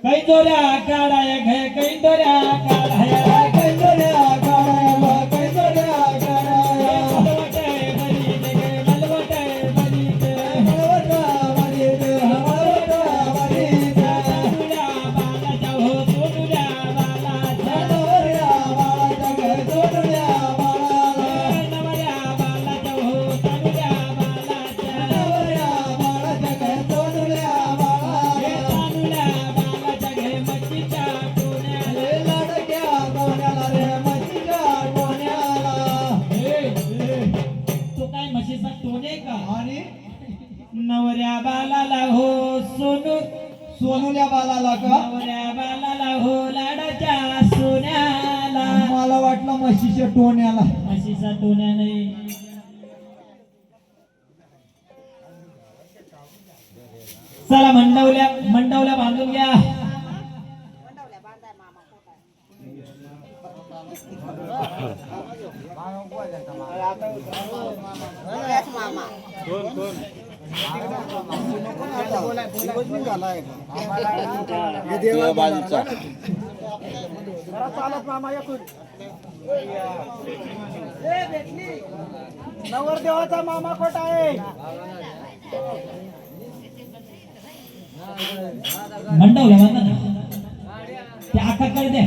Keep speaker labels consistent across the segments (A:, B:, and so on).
A: कई दोऱ्या काढाया घे कई दोऱ्या काढाया कई दोऱ्या काढाया कई दोऱ्या काढाया मलवटे बली दे मलवटे बली दे मलवटा बली दे मलवटा बली दे सोनुऱ्या बाला जाओ सोनुऱ्या बाला सोनुऱ्या बाला जाओ सोनुऱ्या बाला नवऱ्या बाला जाओ तनुऱ्या बाला नवऱ्या बाला जाओ सोनुऱ्या बाला तनुऱ्या नवऱ्या बालाला हो सोनू सोनुल्या बालाला का नवऱ्या बालाला हो लाडाच्या सोन्याला मला वाटलं म्हशीच्या टोण्याला म्हशीचा टोण्या नाही चला मंडवल्या बांधून घ्या
B: नवरदेवाचा मामा कोटा आहे
A: मंडवल्या बांधा ते आकाकडे दे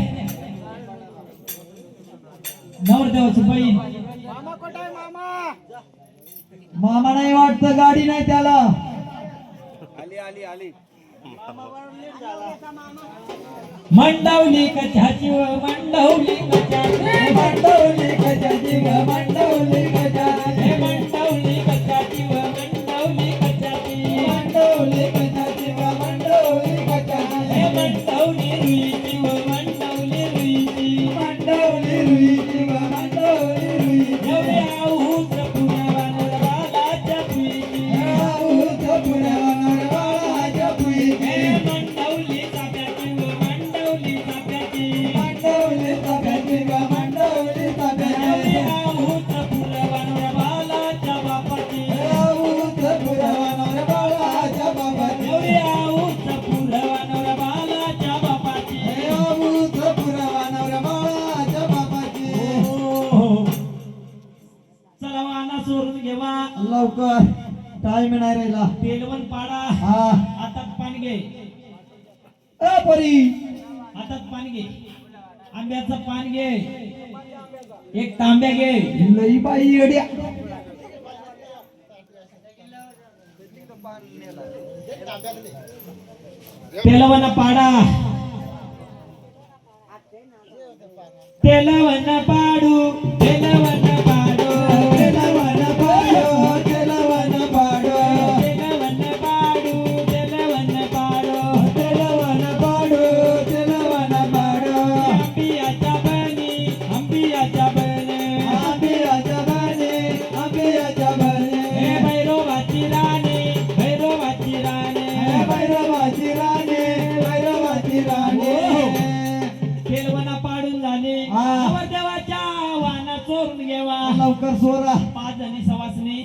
A: नवरदेवाची बहीण
B: मामा कोटा आहे मामा
A: मामा नाही वाटतं गाडी नाही त्याला
B: आली
A: मंडवली कचाची व मंडवली कचाची मंडवली कचाची व मंडवली कचाची मंडवली कचाची व मंडवली कचाची मंडवली कचाची व मंडवली कचाची मंडवली रुईची व मंडवली रुईची मंडवली रुईची व मंडवली रुईची एवढ्या ऊच पुण्यावानर बालाच्या पुईची ऊच पुण्यावानर बालाच्या पुईची मंडवली चाप्याची व मंडवली चाप्याची मंडवली चाप्याची व मंडवली चाप्याची ऊच पुण्यावानर बालाच्या बापाची ऊच पुण्यावानर बालाच्या बापाची ऊच पुण्यावानर बालाच्या बापाची ऊच पुण्यावानर बालाच्या बापाची चला वाना सोडून घेवा लवकर टाइम नाही राहिला तेलवण पाडा हा हातात पाणी घे ए परी हातात पाणी घे आंब्याचं पाणी घे एक तांब्या घे लई बाई येड्या तेलवण पाडा तेलवण पाडू तेलवण पाडू तेलवण पाडू तेलवण पाडू तेलवण पाडू तेलवण पाडू तेलवण पाडू तेलवण पाडू अंबियाच्या बनी अंबियाच्या बनी अंबियाच्या बनी अंबियाच्या बनी हे भैरवाची राणी भैरवाची राणी भैरवाची राणी भैरवाची राणी लवकर सोरा.
C: 5 जणी सवासनी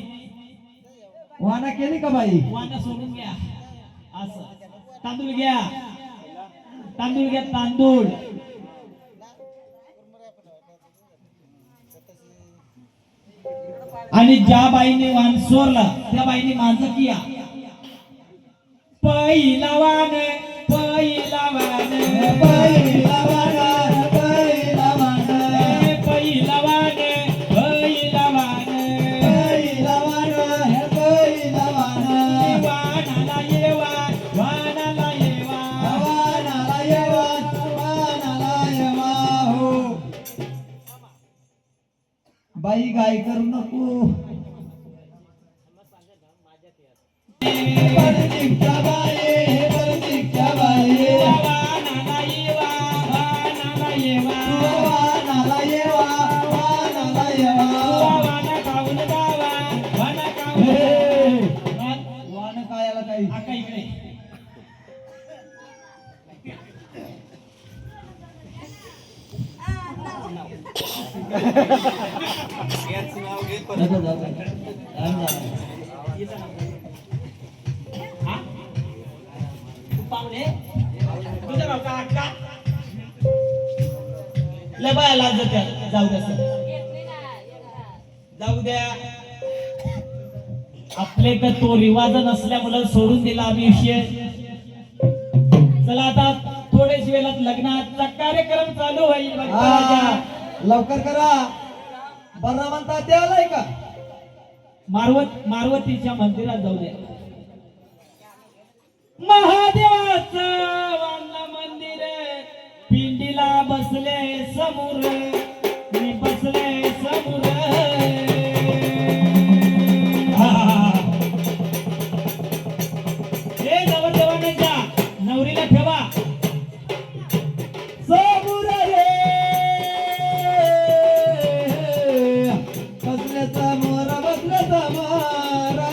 A: वाना केली का बाई?
C: वाना सोडून घ्या. असं तांदूळ घ्या, तांदूळ घ्या, तांदूळ. आणि ज्या बाईने वाण सोरला त्या बाईने माझं किया. पहिला वाण, पहिला वाण,
A: पहिला वाना, पहिला वाना,
C: पहिला वाण, पहिला वाण,
A: पहिला वाना, पहिला वाना.
C: वाणाला येवा, वाणाला येवा.
A: वानाला येवा, वानाला येवा हो. बाई गाय करू नको. परतीच्या बाई, परतीच्या बाई.
C: वाणाला येवा, वाणाला येवा.
A: वानाला येवा, वानाला येवा.
C: वाणा खाऊन जावा, वाणा खाऊन
A: हे,
C: जावा.
A: वान कायाला काही.
C: आका इकडे.
A: नको जाऊ नका. टाइम झाला.
C: हा? तू पाहुणे? तुझं नाव का अक्का? लय बाया लाज देत्या. जाऊ द्या सर, जाऊ द्या. आपले तर तो रिवाज नसल्यामुळे सोडून दिला आम्ही विषय. चला आता थोडेच वेळात लग्नाचा कार्यक्रम चालू होईल. बघता
A: हा,
C: राजा.
A: लवकर करा. बर्रा म्हणता ते आलाय का?
C: मारवतीच्या मंदिरात जाऊ द्या. महादेवाचं वांगला मंदिर, पिंडीला बसले समोर, मी बसले समोर. हे नवरदेवाने जा, नवरीला ठेवा समोर रे.
A: बसल्याचा मोरा, बसल्याचा मोरा.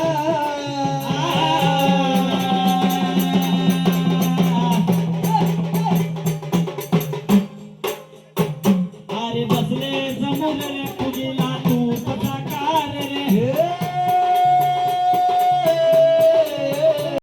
C: अरे बसले समोर रे, पूजेला